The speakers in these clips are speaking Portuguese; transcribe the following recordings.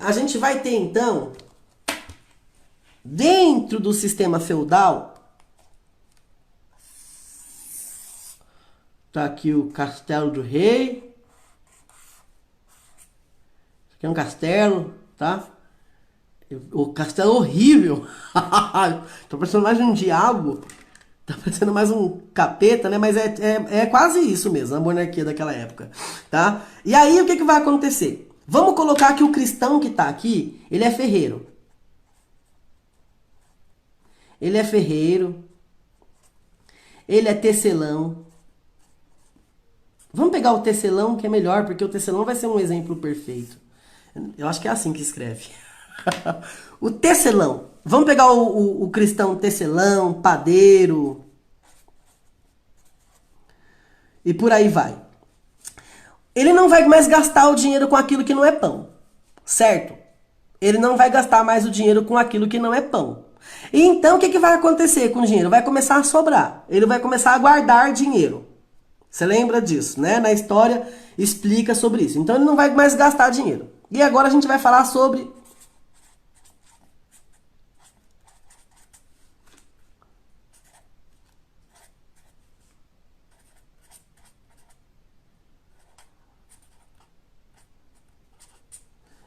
a gente vai ter então, dentro do sistema feudal, tá aqui o castelo do rei. Isso aqui é um castelo, tá? O castelo é horrível. Tô parecendo mais um diabo. Tá parecendo mais um capeta, né? Mas é quase isso mesmo, a monarquia daquela época, tá? E aí, o que que vai acontecer? Vamos colocar que o cristão que tá aqui, ele é ferreiro. Ele é ferreiro. Ele é tecelão. Vamos pegar o tecelão, que é melhor, porque o tecelão vai ser um exemplo perfeito. Eu acho que é assim que escreve. O tecelão. Vamos pegar o cristão tecelão, padeiro. E por aí vai. Ele não vai mais gastar o dinheiro com aquilo que não é pão. Certo? Ele não vai gastar mais o dinheiro com aquilo que não é pão. E então o que vai acontecer com o dinheiro? Vai começar a sobrar. Ele vai começar a guardar dinheiro. Você lembra disso, né? Na história explica sobre isso. Então ele não vai mais gastar dinheiro. E agora a gente vai falar sobre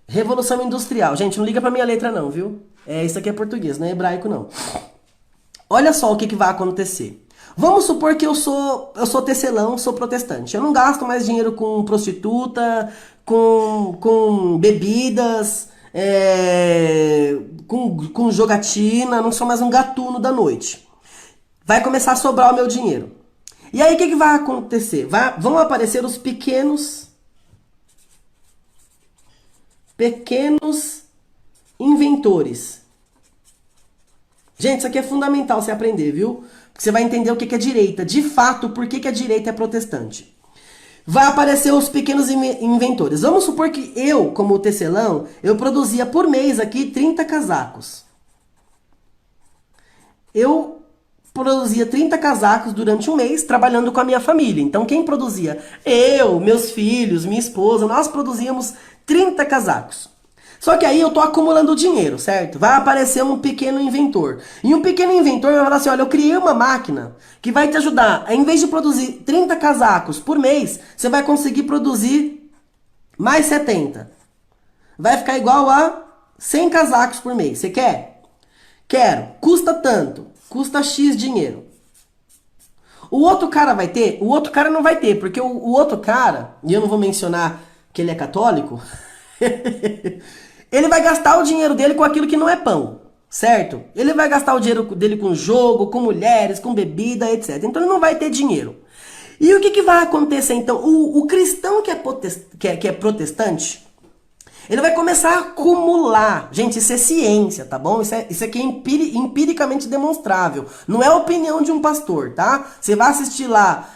Revolução Industrial. Gente, não liga pra minha letra não, viu? Isso aqui é português, não é hebraico não. Olha só o que vai acontecer. Vamos supor que eu sou tecelão, sou protestante. Eu não gasto mais dinheiro com prostituta, com bebidas, com jogatina, não sou mais um gatuno da noite. Vai começar a sobrar o meu dinheiro. E aí o que vai acontecer? Vão aparecer os pequenos inventores. Gente, isso aqui é fundamental você aprender, viu? Porque você vai entender o que é direita. De fato, por que a direita é protestante. Vai aparecer os pequenos inventores. Vamos supor que eu, como tecelão, eu produzia por mês aqui 30 casacos. Eu produzia 30 casacos durante um mês, trabalhando com a minha família. Então, quem produzia? Eu, meus filhos, minha esposa, nós produzíamos 30 casacos. Só que aí eu tô acumulando dinheiro, certo? Vai aparecer um pequeno inventor. E um pequeno inventor vai falar assim, olha, eu criei uma máquina que vai te ajudar. Em vez de produzir 30 casacos por mês, você vai conseguir produzir mais 70. Vai ficar igual a 100 casacos por mês. Você quer? Quero. Custa tanto. Custa X dinheiro. O outro cara vai ter? O outro cara não vai ter, porque o outro cara, e eu não vou mencionar que ele é católico, ele vai gastar o dinheiro dele com aquilo que não é pão, certo? Ele vai gastar o dinheiro dele com jogo, com mulheres, com bebida, etc. Então ele não vai ter dinheiro. E o que vai acontecer então? O cristão que é protestante, ele vai começar a acumular. Gente, isso é ciência, tá bom? Isso aqui é empiricamente demonstrável. Não é a opinião de um pastor, tá? Você vai assistir lá,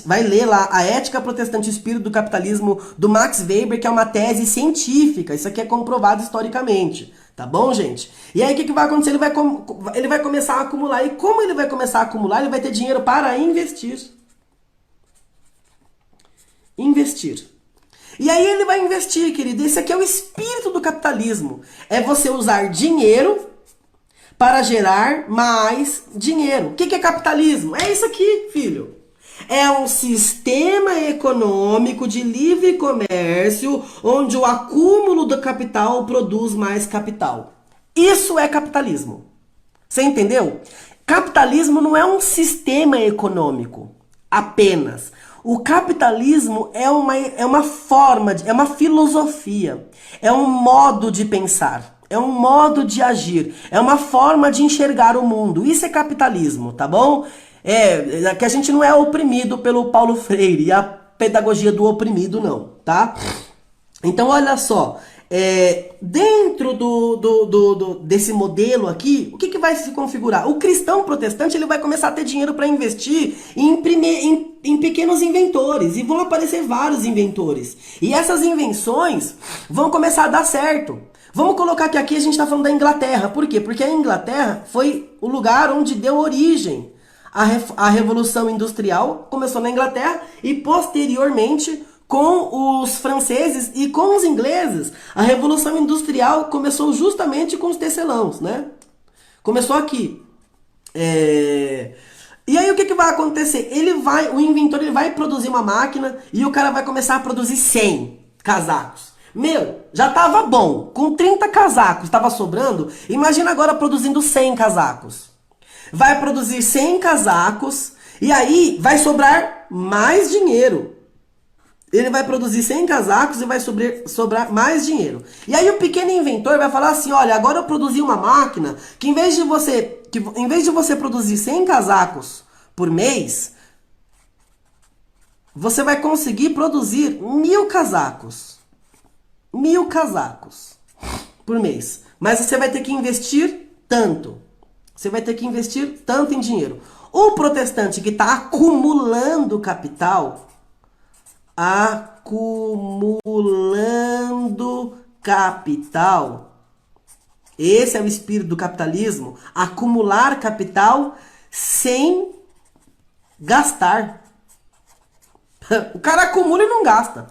vai ler lá a Ética Protestante e o Espírito do Capitalismo do Max Weber, que é uma tese científica. Isso aqui é comprovado historicamente. Tá bom, gente? E aí o que vai acontecer? Ele vai começar a acumular. E como ele vai começar a acumular? Ele vai ter dinheiro para investir. Investir. E aí ele vai investir, querido. Esse aqui é o espírito do capitalismo. É você usar dinheiro para gerar mais dinheiro. O que é capitalismo? É isso aqui, filho. É um sistema econômico de livre comércio onde o acúmulo do capital produz mais capital. Isso é capitalismo. Você entendeu? Capitalismo não é um sistema econômico apenas. O capitalismo é uma forma, é uma filosofia, é um modo de pensar. É um modo de agir, é uma forma de enxergar o mundo. Isso é capitalismo, tá bom? Que a gente não é oprimido pelo Paulo Freire e a pedagogia do oprimido, não, tá? Então, olha só, dentro desse modelo aqui, o que vai se configurar? O cristão protestante ele vai começar a ter dinheiro para investir em pequenos inventores, e vão aparecer vários inventores. E essas invenções vão começar a dar certo. Vamos colocar que aqui a gente está falando da Inglaterra. Por quê? Porque a Inglaterra foi o lugar onde deu origem à Revolução Industrial. Começou na Inglaterra e posteriormente com os franceses e com os ingleses. A Revolução Industrial começou justamente com os tecelãos, né? Começou aqui. E aí o que vai acontecer? O inventor ele vai produzir uma máquina e o cara vai começar a produzir 100 casacos. Meu, já tava bom. Com 30 casacos tava sobrando. Imagina agora produzindo 100 casacos. Vai produzir 100 casacos e aí vai sobrar mais dinheiro. Ele vai produzir 100 casacos e vai sobrar mais dinheiro. E aí o pequeno inventor vai falar assim, olha, agora eu produzi uma máquina que em vez de você produzir 100 casacos por mês, você vai conseguir produzir 1000 casacos. 1000 casacos por mês. Mas você vai ter que investir tanto. Você vai ter que investir tanto em dinheiro. O protestante que está acumulando capital, esse é o espírito do capitalismo, acumular capital sem gastar. O cara acumula e não gasta.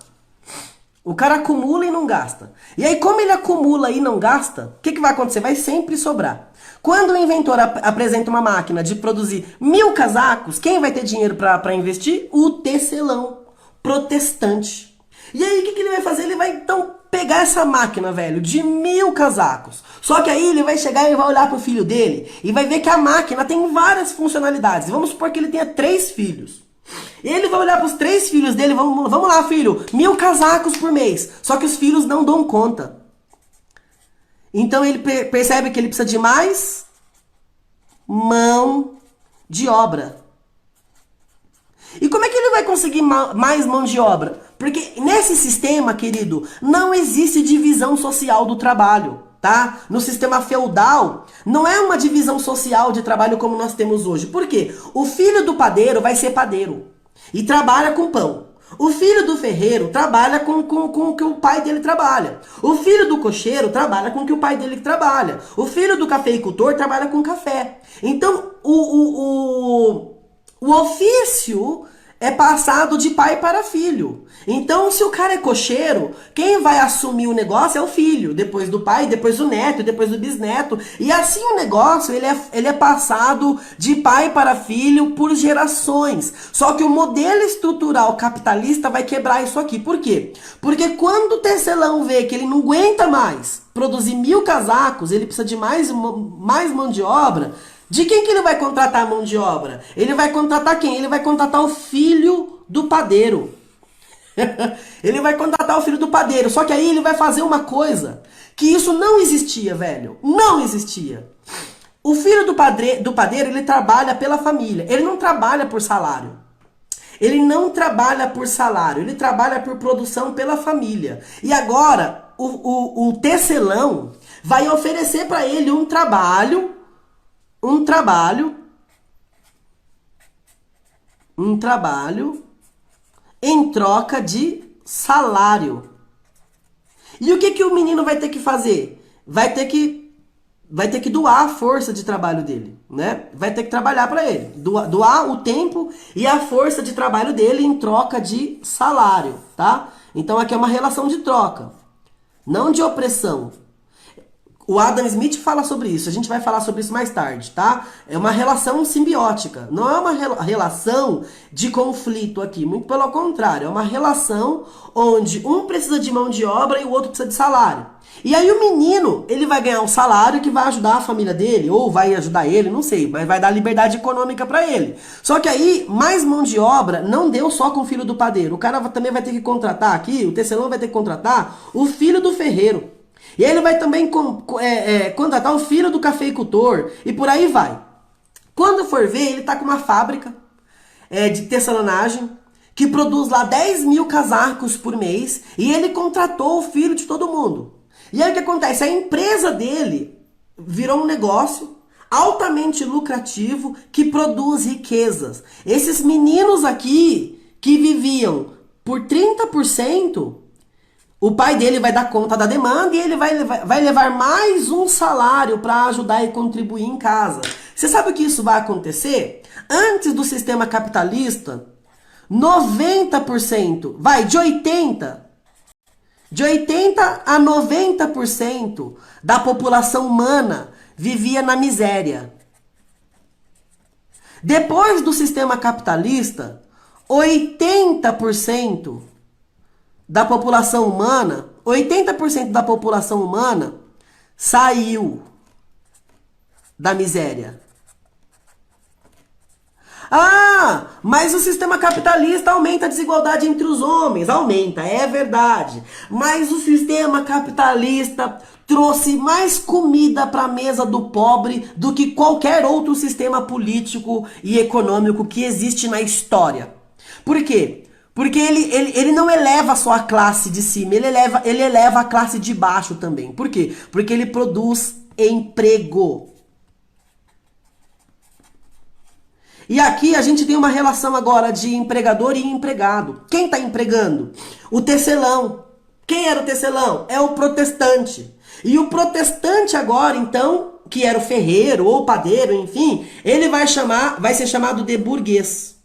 O cara acumula e não gasta. E aí, como ele acumula e não gasta, o que vai acontecer? Vai sempre sobrar. Quando o inventor apresenta uma máquina de produzir 1000 casacos, quem vai ter dinheiro para investir? O tecelão protestante. E aí, o que ele vai fazer? Ele vai, então, pegar essa máquina, velho, de 1000 casacos. Só que aí ele vai chegar e vai olhar pro filho dele e vai ver que a máquina tem várias funcionalidades. Vamos supor que ele tenha 3 filhos. Ele vai olhar pros 3 filhos dele, vamos lá, filho, 1000 casacos por mês. Só que os filhos não dão conta. Então ele percebe que ele precisa de mais mão de obra. E como é que ele vai conseguir mais mão de obra? Porque nesse sistema, querido, não existe divisão social do trabalho, tá? No sistema feudal, não é uma divisão social de trabalho como nós temos hoje. Por quê? O filho do padeiro vai ser padeiro e trabalha com pão. O filho do ferreiro trabalha com o que o pai dele trabalha. O filho do cocheiro trabalha com o que o pai dele trabalha. O filho do cafeicultor trabalha com café. Então, o ofício é passado de pai para filho. Então, se o cara é cocheiro, quem vai assumir o negócio é o filho, depois do pai, depois do neto, depois do bisneto. E assim o negócio, ele é passado de pai para filho por gerações. Só que o modelo estrutural capitalista vai quebrar isso aqui. Por quê? Porque quando o tecelão vê que ele não aguenta mais produzir 1000 casacos, ele precisa de mais mão de obra. De quem que ele vai contratar a mão de obra? Ele vai contratar quem? Ele vai contratar o filho do padeiro. Ele vai contratar o filho do padeiro. Só que aí ele vai fazer uma coisa que isso não existia, velho. Não existia. O filho do padeiro, ele trabalha pela família. Ele não trabalha por salário. Ele não trabalha por salário. Ele trabalha por produção pela família. E agora, o tecelão vai oferecer para ele um trabalho em troca de salário. E o que o menino vai ter que fazer? Vai ter que doar a força de trabalho dele, né? Vai ter que trabalhar para ele, doar o tempo e a força de trabalho dele em troca de salário, tá? Então aqui é uma relação de troca, não de opressão. O Adam Smith fala sobre isso, a gente vai falar sobre isso mais tarde, tá? É uma relação simbiótica, não é uma relação de conflito aqui, muito pelo contrário, é uma relação onde um precisa de mão de obra e o outro precisa de salário. E aí o menino, ele vai ganhar um salário que vai ajudar a família dele, ou vai ajudar ele, não sei, mas vai dar liberdade econômica pra ele. Só que aí, mais mão de obra não deu só com o filho do padeiro, o cara também vai ter que contratar aqui, o tecelão vai ter que contratar o filho do ferreiro. E ele vai também contratar o filho do cafeicultor e por aí vai. Quando for ver, ele tá com uma fábrica de tecelagem que produz lá 10.000 casacos por mês e ele contratou o filho de todo mundo. E aí o que acontece? A empresa dele virou um negócio altamente lucrativo que produz riquezas. Esses meninos aqui que viviam por 30%, o pai dele vai dar conta da demanda e ele vai levar mais um salário para ajudar e contribuir em casa. Você sabe o que isso vai acontecer? Antes do sistema capitalista, 90%, vai, de 80 a 90% da população humana vivia na miséria. Depois do sistema capitalista, 80% da população humana, 80% da população humana saiu da miséria. Ah, mas o sistema capitalista aumenta a desigualdade entre os homens. Aumenta, é verdade. Mas o sistema capitalista trouxe mais comida para a mesa do pobre do que qualquer outro sistema político e econômico que existe na história. Por quê? Porque ele não eleva só a classe de cima, ele eleva a classe de baixo também. Por quê? Porque ele produz emprego. E aqui a gente tem uma relação agora de empregador e empregado. Quem está empregando? O tecelão. Quem era o tecelão? É o protestante. E o protestante agora, então, que era o ferreiro ou o padeiro, enfim, ele vai ser chamado de burguês.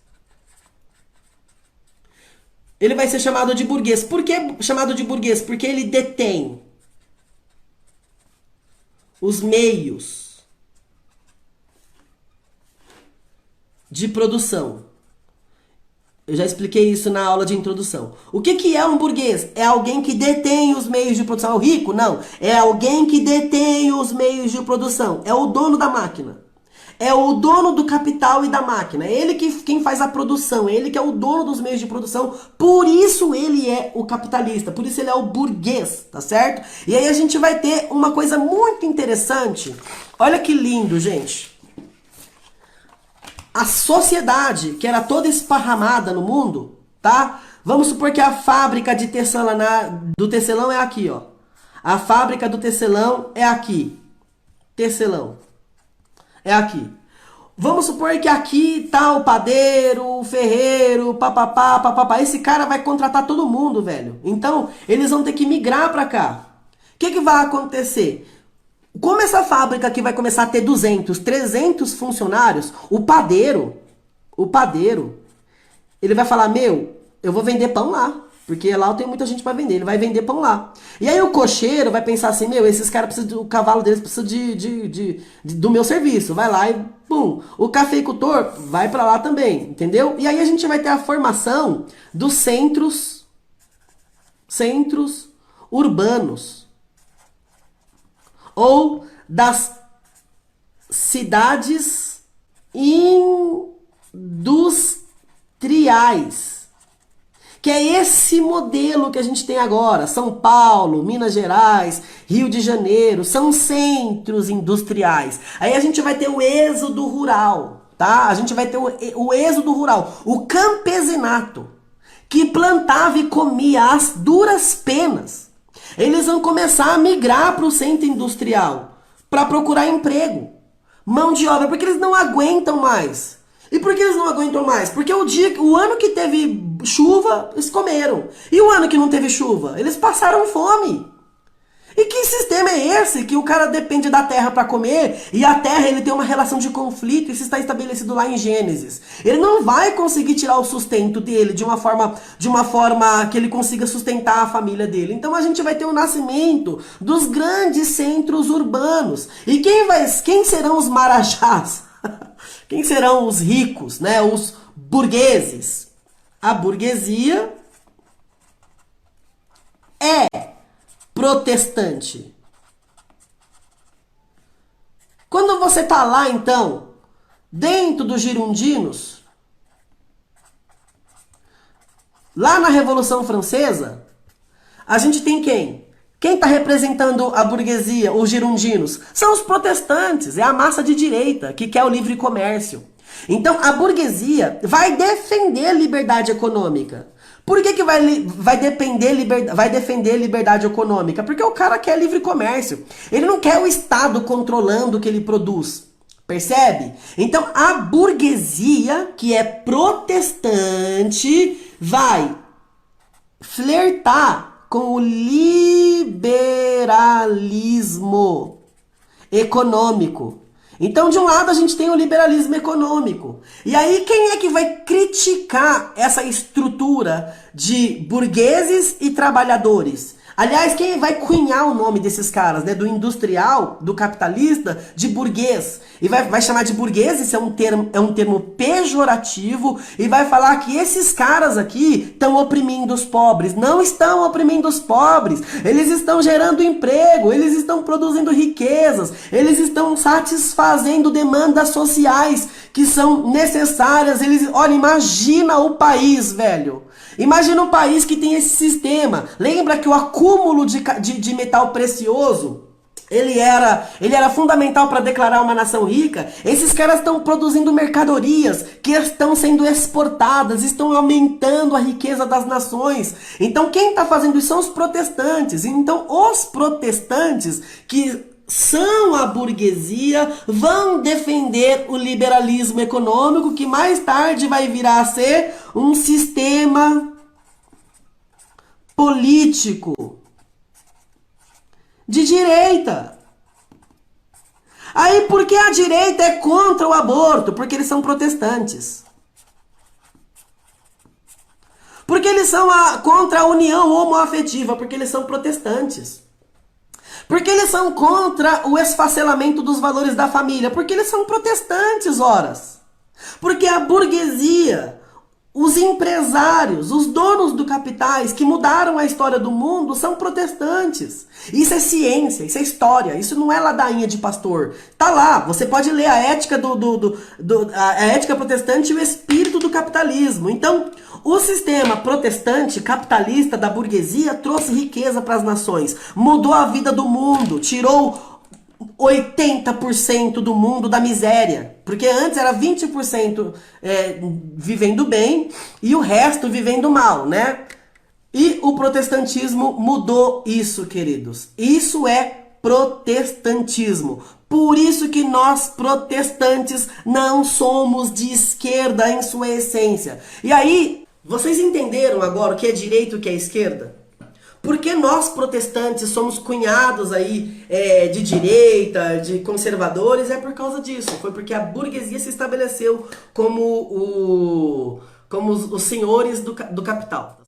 Ele vai ser chamado de burguês. Por que chamado de burguês? Porque ele detém os meios de produção. Eu já expliquei isso na aula de introdução. O que é um burguês? É alguém que detém os meios de produção. É o rico? Não. É alguém que detém os meios de produção. É o dono da máquina. É o dono do capital e da máquina. É ele quem faz a produção. É ele que é o dono dos meios de produção. Por isso ele é o capitalista. Por isso ele é o burguês, tá certo? E aí a gente vai ter uma coisa muito interessante. Olha que lindo, gente. A sociedade, que era toda esparramada no mundo, tá? Vamos supor que a fábrica de do tecelão é aqui, ó. A fábrica do tecelão é aqui. Tecelão. É aqui. Vamos supor que aqui tá o padeiro, o ferreiro, papapá, papapá. Esse cara vai contratar todo mundo, velho. Então, eles vão ter que migrar pra cá. O que vai acontecer? Como essa fábrica aqui vai começar a ter 200, 300 funcionários, o padeiro, ele vai falar, meu, eu vou vender pão lá, porque lá eu tenho muita gente para vender, ele vai vender pão lá. E aí o cocheiro vai pensar assim, meu, esses caras precisam, o cavalo deles precisa do meu serviço, vai lá e pum. O cafeicultor vai para lá também, entendeu? E aí a gente vai ter a formação dos centros urbanos. Ou das cidades industriais. Que é esse modelo que a gente tem agora. São Paulo, Minas Gerais, Rio de Janeiro, são centros industriais. Aí a gente vai ter o êxodo rural, tá? A gente vai ter o êxodo rural, o campesinato, que plantava e comia às duras penas. Eles vão começar a migrar para o centro industrial para procurar emprego, mão de obra, porque eles não aguentam mais. E por que eles não aguentam mais? Porque o ano que teve chuva, eles comeram. E o ano que não teve chuva, eles passaram fome. E que sistema é esse que o cara depende da terra para comer e a terra ele tem uma relação de conflito, isso está estabelecido lá em Gênesis. Ele não vai conseguir tirar o sustento dele de uma forma que ele consiga sustentar a família dele. Então a gente vai ter o nascimento dos grandes centros urbanos. E quem serão os marajás? Quem serão os ricos, né? Os burgueses? A burguesia é protestante. Quando você tá lá, então, dentro dos girondinos, lá na Revolução Francesa, a gente tem quem? Quem está representando a burguesia, os girondinos? São os protestantes, é a massa de direita que quer o livre comércio. Então, a burguesia vai defender a liberdade econômica. Por que vai defender liberdade econômica? Porque o cara quer livre comércio. Ele não quer o Estado controlando o que ele produz. Percebe? Então, a burguesia, que é protestante, vai flertar com o liberalismo econômico. Então, de um lado, a gente tem o liberalismo econômico. E aí, quem é que vai criticar essa estrutura de burgueses e trabalhadores? Aliás, quem vai cunhar o nome desses caras, né? Do industrial, do capitalista, de burguês. E vai chamar de burguês, isso é um termo pejorativo, e vai falar que esses caras aqui estão oprimindo os pobres. Não estão oprimindo os pobres. Eles estão gerando emprego, eles estão produzindo riquezas, eles estão satisfazendo demandas sociais que são necessárias. Olha, imagina o país, velho. Imagina um país que tem esse sistema. Lembra que o acúmulo de metal precioso, ele era fundamental para declarar uma nação rica? Esses caras estão produzindo mercadorias que estão sendo exportadas, estão aumentando a riqueza das nações. Então quem está fazendo isso são os protestantes. Então os protestantes, que são a burguesia, vão defender o liberalismo econômico, que mais tarde vai virar a ser um sistema político de direita. Aí, por que a direita é contra o aborto? Porque eles são protestantes. Porque eles são contra a união homoafetiva? Porque eles são protestantes. Porque eles são contra o esfacelamento dos valores da família? Porque eles são protestantes, horas. Porque a burguesia, os empresários, os donos do capitais que mudaram a história do mundo são protestantes. Isso é ciência, isso é história, isso não é ladainha de pastor. Tá lá, você pode ler a ética a ética protestante e o espírito do capitalismo. Então, o sistema protestante, capitalista da burguesia trouxe riqueza para as nações, mudou a vida do mundo, tirou 80% do mundo da miséria. Porque antes era 20% vivendo bem e o resto vivendo mal, né? E o protestantismo mudou isso, queridos. Isso é protestantismo. Por isso que nós, protestantes, não somos de esquerda em sua essência. E aí, vocês entenderam agora o que é direita e o que é esquerda? Porque nós, protestantes, somos cunhados aí de direita, de conservadores, é por causa disso. Foi porque a burguesia se estabeleceu como os senhores do capital.